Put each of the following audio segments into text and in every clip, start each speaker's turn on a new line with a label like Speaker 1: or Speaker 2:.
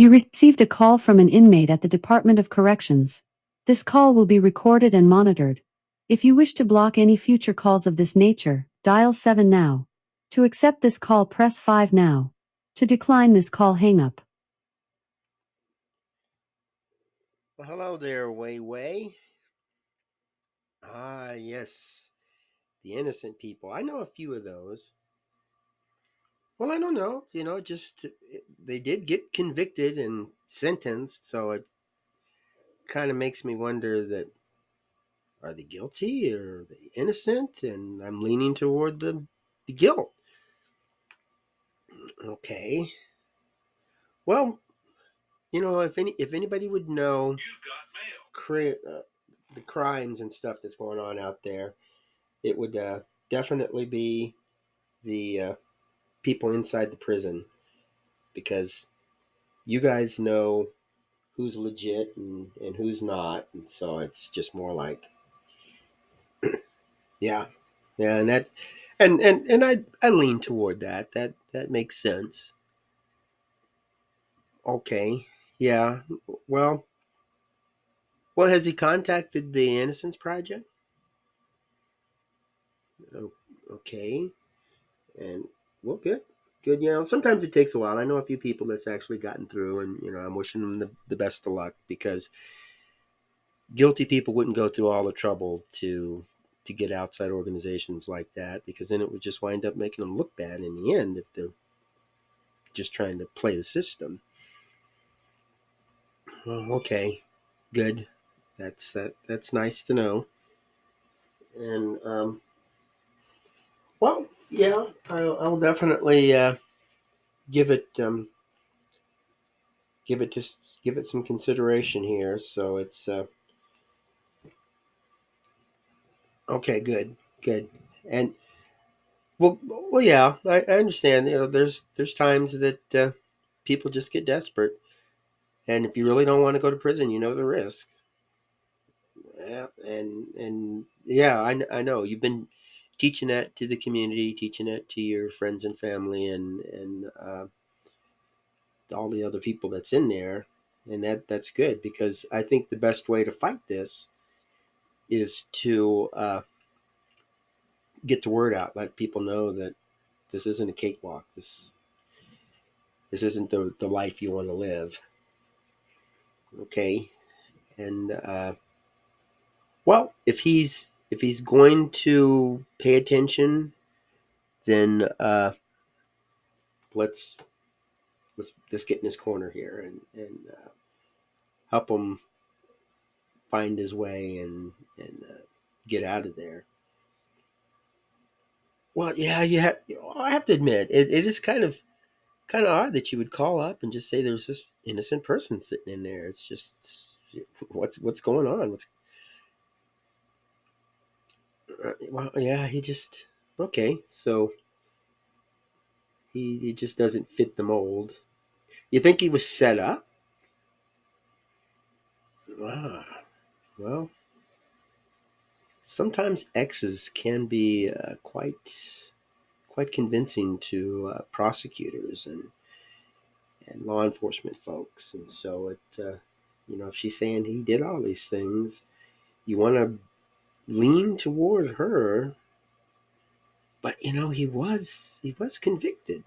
Speaker 1: You received a call from an inmate at the Department of Corrections. This call will be recorded and monitored. If you wish to block any future calls of this nature, dial 7 now. To accept this call, press 5 now. To decline this call, hang up.
Speaker 2: Well, hello there, Wei. Ah, yes, the innocent people. I know a few of those. Well, I don't know. Just they did get convicted and sentenced, so it kind of makes me wonder that are they guilty or are they innocent? And I'm leaning toward the guilt. Okay. Well, if anybody would know the crimes and stuff that's going on out there, it would definitely be the people inside the prison, because you guys know who's legit and who's not, and so it's just more like, yeah, yeah, and that, and I lean toward that makes sense. Okay, yeah, well, has he contacted the Innocence Project? Okay, and well, good. Sometimes it takes a while. I know a few people that's actually gotten through, and I'm wishing them the best of luck, because guilty people wouldn't go through all the trouble to get outside organizations like that, because then it would just wind up making them look bad in the end if they're just trying to play the system. Well, okay, good. That's nice to know. And well, yeah, I'll definitely give it give it some consideration here. So it's okay, good. And yeah, I understand. There's times that people just get desperate, and if you really don't want to go to prison, you know the risk. Yeah, and yeah, I know you've been teaching that to the community, teaching it to your friends and family, and all the other people that's in there, and that's good, because I think the best way to fight this is to get the word out, let people know that this isn't a cakewalk. This isn't the life you want to live. Okay, and well, if he's going to pay attention, then let's let's get in his corner here and help him find his way and get out of there. Well, yeah, I have to admit, it is kind of odd that you would call up and just say there's this innocent person sitting in there. It's just what's going on? Well, yeah, he just okay. So he just doesn't fit the mold. You think he was set up? Ah, well, sometimes exes can be quite convincing to prosecutors and law enforcement folks, and so if she's saying he did all these things, you want to lean toward her, but he was convicted.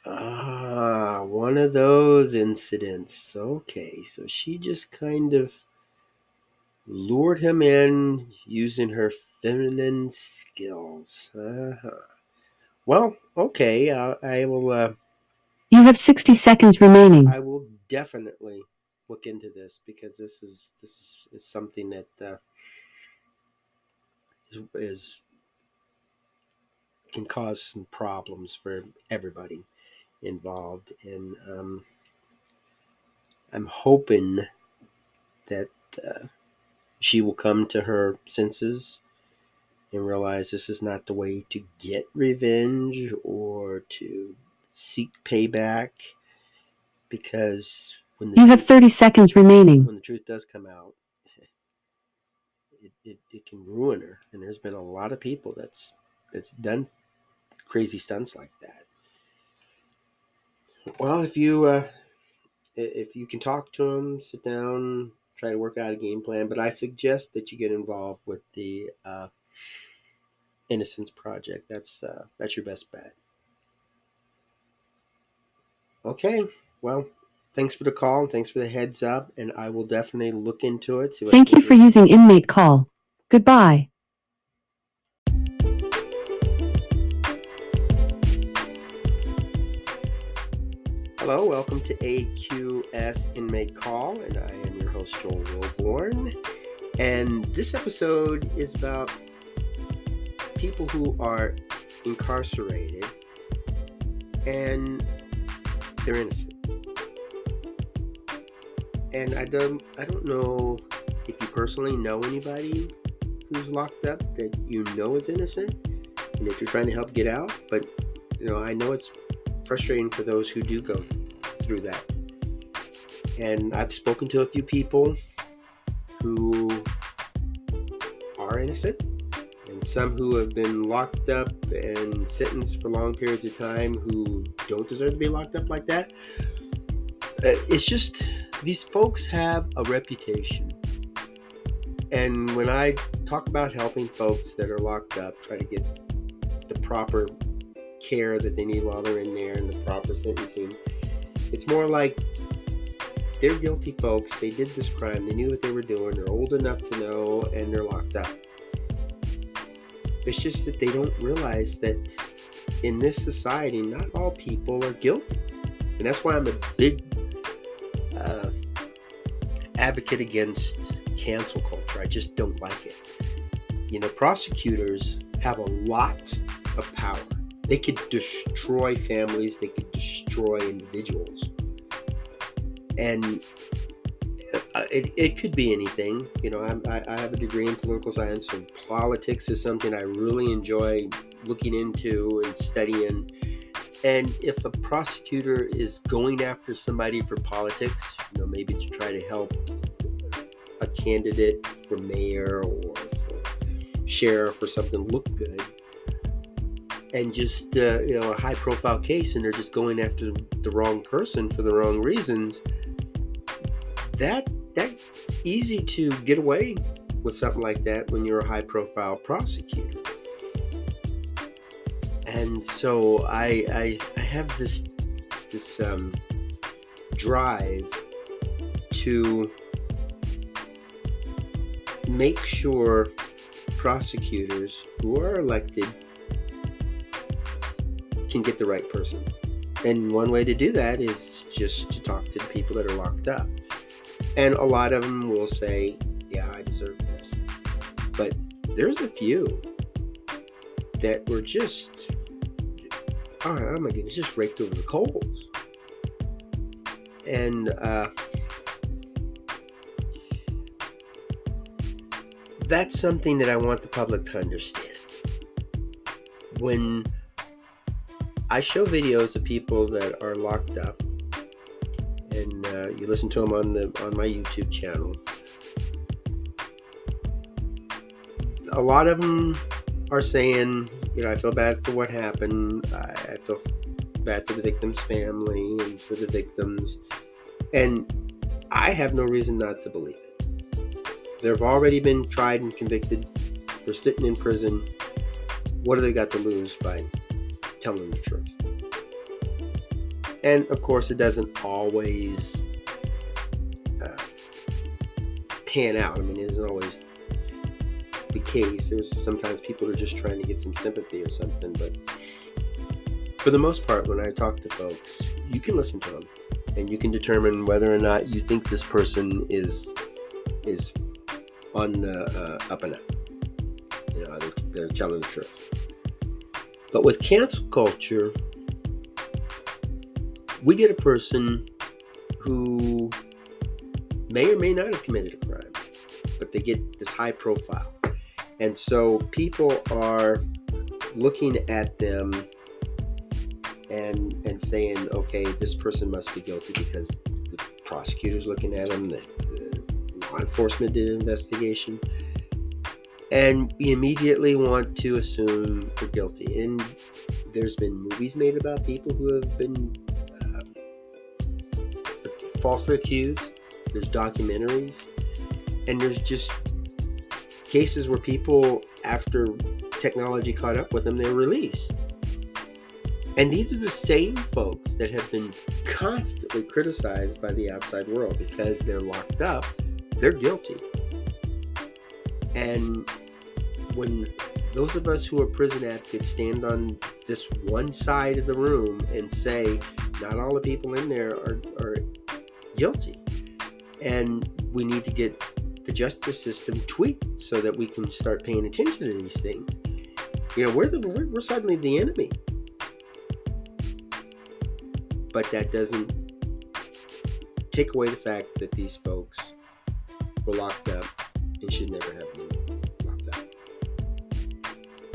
Speaker 2: Ah, one of those incidents. Okay, so she just kind of lured him in using her feminine skills. Uh-huh. Well, okay, I will.
Speaker 1: You have 60 seconds remaining.
Speaker 2: I will definitely look into this, because this is something that is can cause some problems for everybody involved, and I'm hoping that she will come to her senses and realize this is not the way to get revenge or to seek payback, because
Speaker 1: You have 30 seconds remaining.
Speaker 2: when the truth does come out, it can ruin her. And there's been a lot of people that's done crazy stunts like that. Well, if you can talk to them, sit down, try to work out a game plan. But I suggest that you get involved with the Innocence Project. That's your best bet. Okay. Well, thanks for the call and thanks for the heads up. And I will definitely look into it. See what I
Speaker 1: Thank
Speaker 2: can
Speaker 1: you for
Speaker 2: do.
Speaker 1: using inmate call. Goodbye.
Speaker 2: Hello, welcome to AQS Inmate Call, and I am your host, Joel Wilborn. And this episode is about people who are incarcerated and they're innocent. And I don't know if you personally know anybody who's locked up that you know is innocent and that you're trying to help get out. But I know it's frustrating for those who do go through that. And I've spoken to a few people who are innocent and some who have been locked up and sentenced for long periods of time who don't deserve to be locked up like that. It's just these folks have a reputation. And when I talk about helping folks that are locked up try to get the proper care that they need while they're in there and the proper sentencing, it's more like they're guilty folks. They did this crime. They knew what they were doing. They're old enough to know, and they're locked up. It's just that they don't realize that in this society, not all people are guilty. And that's why I'm a big advocate against cancel culture. I just don't like it. Prosecutors have a lot of power. They could destroy families. They could destroy individuals. And it could be anything. I have a degree in political science, and politics is something I really enjoy looking into and studying. And if a prosecutor is going after somebody for politics, maybe to try to help a candidate for mayor or for sheriff or something look good, and just a high profile case, and they're just going after the wrong person for the wrong reasons, that's easy to get away with something like that when you're a high profile prosecutor. And so I have this drive to make sure prosecutors who are elected can get the right person. And one way to do that is just to talk to the people that are locked up. And a lot of them will say, yeah, I deserve this. But there's a few that were just, oh my goodness, just raked over the coals. And that's something that I want the public to understand. When I show videos of people that are locked up, and you listen to them on my YouTube channel, a lot of them are saying, I feel bad for what happened. I feel bad for the victim's family and for the victims. And I have no reason not to believe it. They've already been tried and convicted. They're sitting in prison. What do they got to lose by telling the truth? And of course, it doesn't always pan out. I mean, it isn't always the case. There's sometimes people are just trying to get some sympathy or something. But for the most part, when I talk to folks, you can listen to them and you can determine whether or not you think this person is on the up and up. They're telling the truth. But with cancel culture, we get a person who may or may not have committed a crime, but they get this high profile. And so people are looking at them and saying, okay, this person must be guilty because the prosecutor's looking at them, the law enforcement did an investigation, and we immediately want to assume they're guilty. And there's been movies made about people who have been falsely accused, there's documentaries, and there's just cases where people, after technology caught up with them, they're released. And these are the same folks that have been constantly criticized by the outside world because they're locked up, they're guilty. And when those of us who are prison advocates stand on this one side of the room and say, not all the people in there are guilty, and we need to get the justice system tweaked so that we can start paying attention to these things. We're suddenly the enemy. But that doesn't take away the fact that these folks were locked up and should never have been locked up.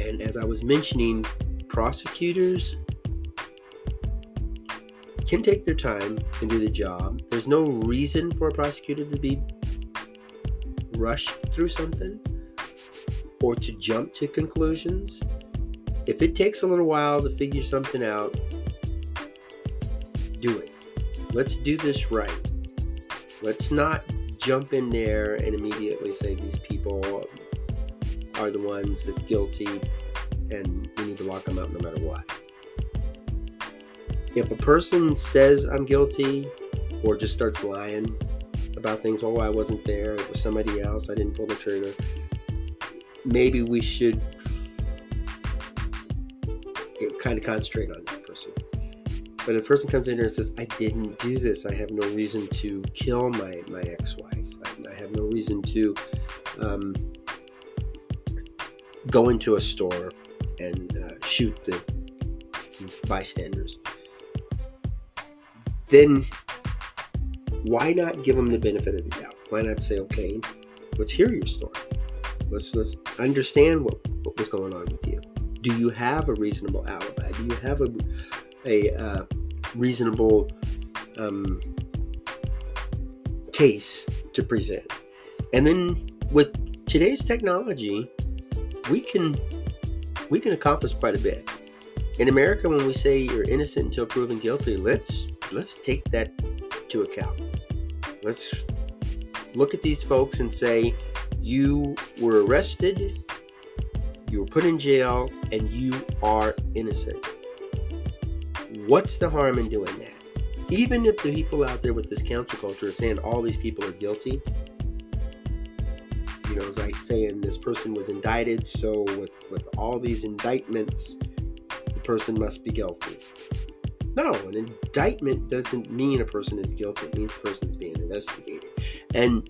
Speaker 2: And as I was mentioning, prosecutors can take their time and do the job. There's no reason for a prosecutor to be rushed through something or to jump to conclusions. If it takes a little while to figure something out, do it. Let's do this right. Let's not jump in there and immediately say these people are the ones that's guilty and we need to lock them up no matter what. If a person says I'm guilty or just starts lying about things, oh, I wasn't there, it was somebody else, I didn't pull the trigger, maybe we should kind of concentrate on that person. But if a person comes in here and says, I didn't do this, I have no reason to kill my ex-wife, I have no reason to go into a store and shoot the bystanders, then why not give them the benefit of the doubt? Why not say, okay, let's hear your story. Let's understand what was going on with you. Do you have a reasonable alibi? Do you have a reasonable case to present? And then with today's technology, we can accomplish quite a bit. In America, when we say you're innocent until proven guilty, let's take that to account. Let's look at these folks and say, you were arrested, you were put in jail, and you are innocent. What's the harm in doing that? Even if the people out there with this counterculture are saying all these people are guilty, it's like saying this person was indicted, so with all these indictments, the person must be guilty. No, an indictment doesn't mean a person is guilty. It means the person's being investigated. And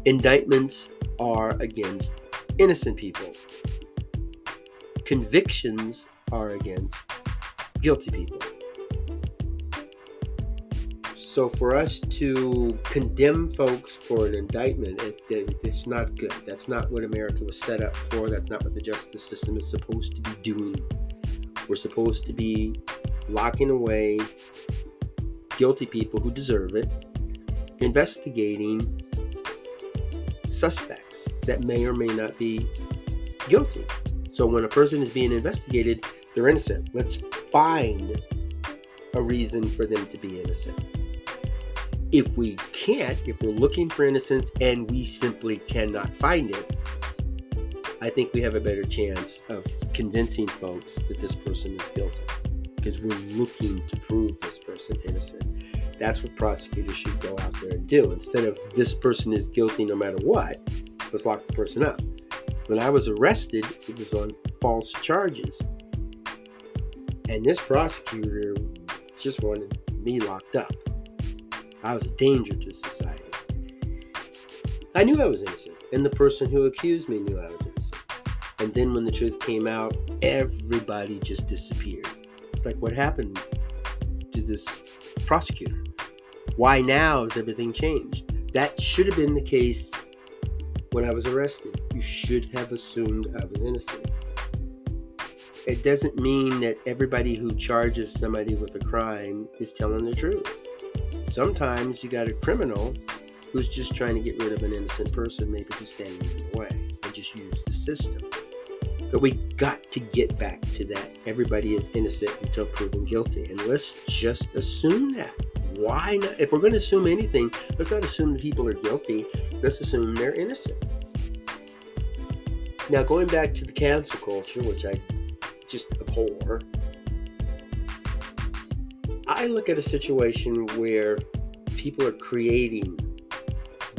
Speaker 2: indictments are against innocent people. Convictions are against guilty people. So for us to condemn folks for an indictment, it's not good. That's not what America was set up for. That's not what the justice system is supposed to be doing. We're supposed to be locking away guilty people who deserve it, investigating suspects that may or may not be guilty. So when a person is being investigated, they're innocent. Let's find a reason for them to be innocent. If we can't, if we're looking for innocence and we simply cannot find it, I think we have a better chance of convincing folks that this person is guilty, because we're looking to prove this person innocent. That's what prosecutors should go out there and do. Instead of this person is guilty no matter what, let's lock the person up. When I was arrested, it was on false charges. And this prosecutor just wanted me locked up. I was a danger to society. I knew I was innocent, and the person who accused me knew I was innocent. And then when the truth came out, everybody just disappeared. It's like, what happened to this prosecutor? Why now has everything changed? That should have been the case when I was arrested. You should have assumed I was innocent. It doesn't mean that everybody who charges somebody with a crime is telling the truth. Sometimes you got a criminal who's just trying to get rid of an innocent person, maybe who's standing in the way, and just use the system. But we got to get back to that. Everybody is innocent until proven guilty. And let's just assume that. why not? If we're going to assume anything, let's not assume that people are guilty. Let's assume they're innocent. Now, going back to the cancel culture, which I just abhor, I look at a situation where people are creating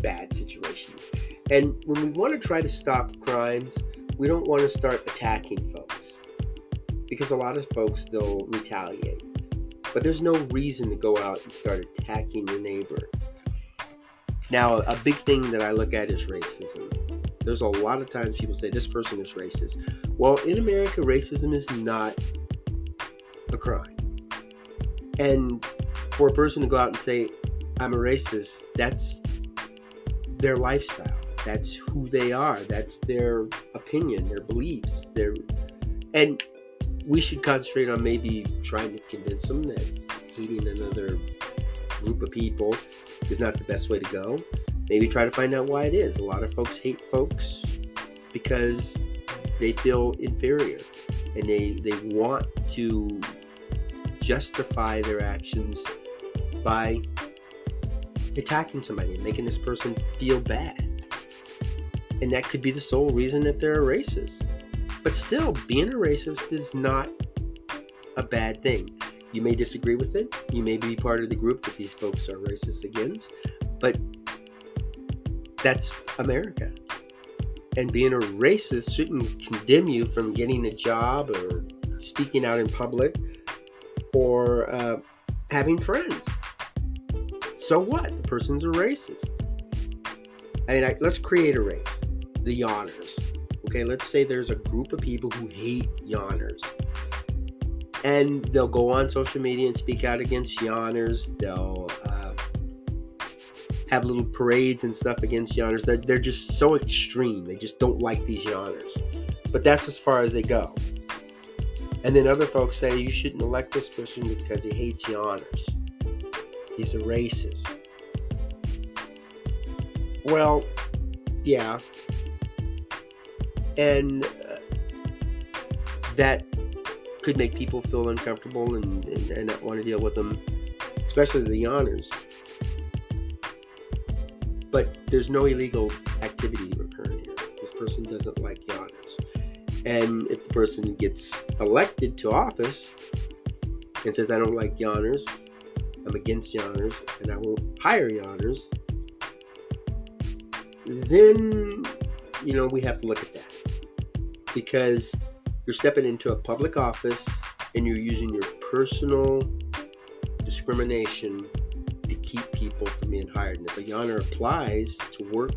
Speaker 2: bad situations. And when we want to try to stop crimes, we don't want to start attacking folks, because a lot of folks, they'll retaliate. But there's no reason to go out and start attacking your neighbor. Now, a big thing that I look at is racism. There's a lot of times people say this person is racist. Well, in America, racism is not a crime. And for a person to go out and say, I'm a racist, that's their lifestyle. That's who they are. That's their opinion, their beliefs. And we should concentrate on maybe trying to convince them that hating another group of people is not the best way to go. Maybe try to find out why it is. A lot of folks hate folks because they feel inferior, and they want to justify their actions by attacking somebody and making this person feel bad. And that could be the sole reason that they're a racist. But still, being a racist is not a bad thing. You may disagree with it. You may be part of the group that these folks are racist against. But that's America. And being a racist shouldn't condemn you from getting a job or speaking out in public or having friends. So what? The person's a racist. I mean, let's create a race. The yawners. Okay, let's say there's a group of people who hate yawners. And they'll go on social media and speak out against yawners. They'll have little parades and stuff against yawners. They're just so extreme. They just don't like these yawners. But that's as far as they go. And then other folks say you shouldn't elect this person because he hates yawners. He's a racist. Well, yeah. And that could make people feel uncomfortable and not want to deal with them, especially the yawners. But there's no illegal activity occurring here. This person doesn't like yawners. And if the person gets elected to office and says, I don't like yawners, I'm against yawners, and I won't hire yawners, then, we have to look at that. Because you're stepping into a public office and you're using your personal discrimination to keep people from being hired. And if a yawner applies to work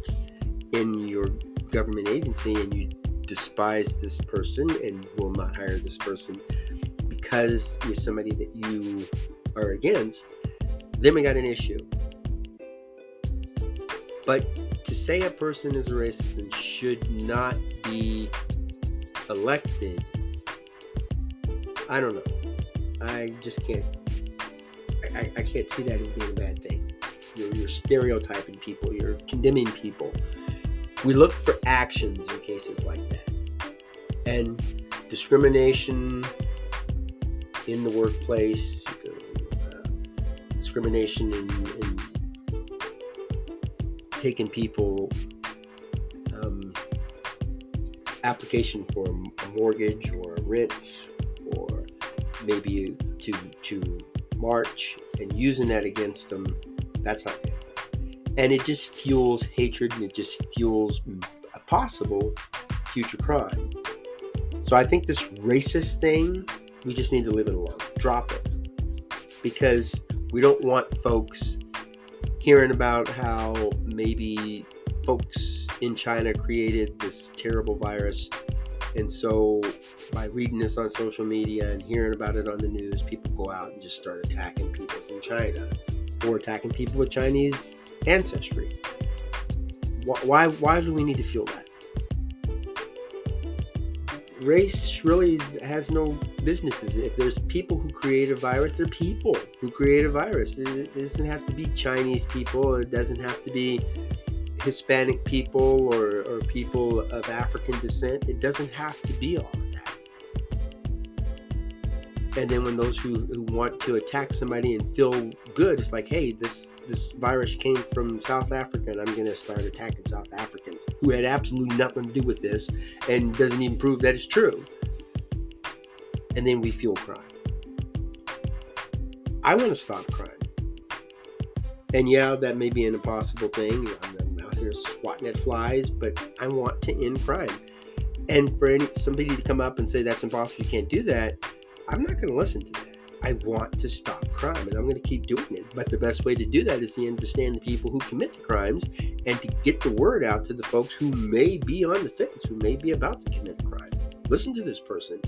Speaker 2: in your government agency and you despise this person and will not hire this person because you're somebody that you are against, then we got an issue. But to say a person is a racist and should not be elected, I don't know. I just can't. I can't see that as being a bad thing. You're stereotyping people. You're condemning people. We look for actions in cases like that. And discrimination in the workplace, discrimination in taking people application for a mortgage or a rent, or maybe to march and using that against them, that's not good. And it just fuels hatred, and it just fuels a possible future crime. So I think this racist thing, we just need to leave it alone. Drop it. Because we don't want folks hearing about how maybe folks in China created this terrible virus, and so by reading this on social media and hearing about it on the news, people go out and just start attacking people from China or attacking people with Chinese ancestry. Why do we need to feel that? Race really has no businesses. If there's people who create a virus, they're people who create a virus. It doesn't have to be Chinese people, or it doesn't have to be Hispanic people or people of African descent. It doesn't have to be all of that. And then when those who want to attack somebody and feel good, it's like, hey, this virus came from South Africa and I'm going to start attacking South Africans who had absolutely nothing to do with this and doesn't even prove that it's true. And then we fuel crime. I want to stop crime. And yeah, that may be an impossible thing. I'm out here swatting at flies, but I want to end crime. And for somebody to come up and say that's impossible, you can't do that, I'm not going to listen to that. I want to stop crime, and I'm going to keep doing it. But the best way to do that is to understand the people who commit the crimes and to get the word out to the folks who may be on the fence, who may be about to commit the crime. Listen to this person.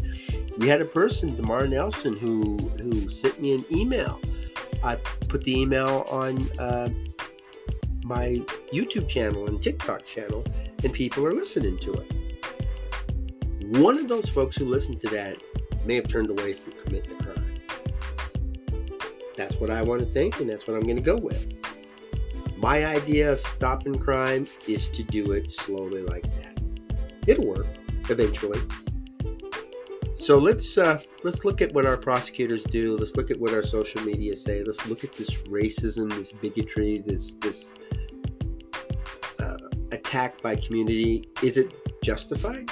Speaker 2: We had a person, Damar Nelson, who sent me an email. I put the email on my YouTube channel and TikTok channel, and people are listening to it. One of those folks who listened to that may have turned away from committing a crime. That's what I want to think, and that's what I'm going to go with. My idea of stopping crime is to do it slowly like that. It'll work eventually. So let's look at what our prosecutors do. Let's look at what our social media say. Let's look at this racism, this bigotry, this attack by community. Is it justified?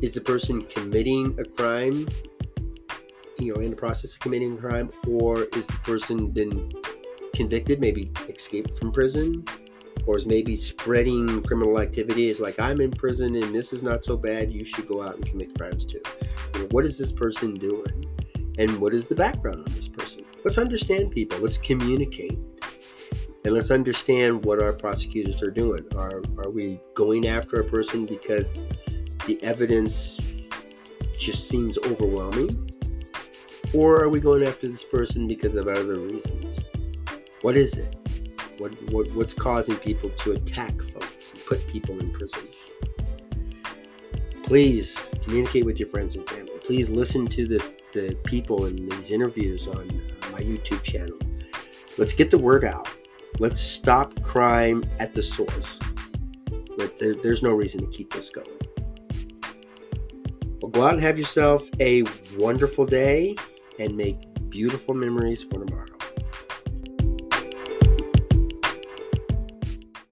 Speaker 2: Is the person committing a crime, in the process of committing a crime, or is the person been convicted, maybe escaped from prison, or is maybe spreading criminal activity? Is like, I'm in prison and this is not so bad, you should go out and commit crimes too. What is this person doing? And what is the background on this person? Let's understand people. Let's communicate. And let's understand what our prosecutors are doing. Are we going after a person because the evidence just seems overwhelming? Or are we going after this person because of other reasons? What is it? What's causing people to attack folks and put people in prison? Please communicate with your friends and family. Please listen to the people in these interviews on my YouTube channel. Let's get the word out. Let's stop crime at the source. But there's no reason to keep this going. Well, go out and have yourself a wonderful day and make beautiful memories for tomorrow.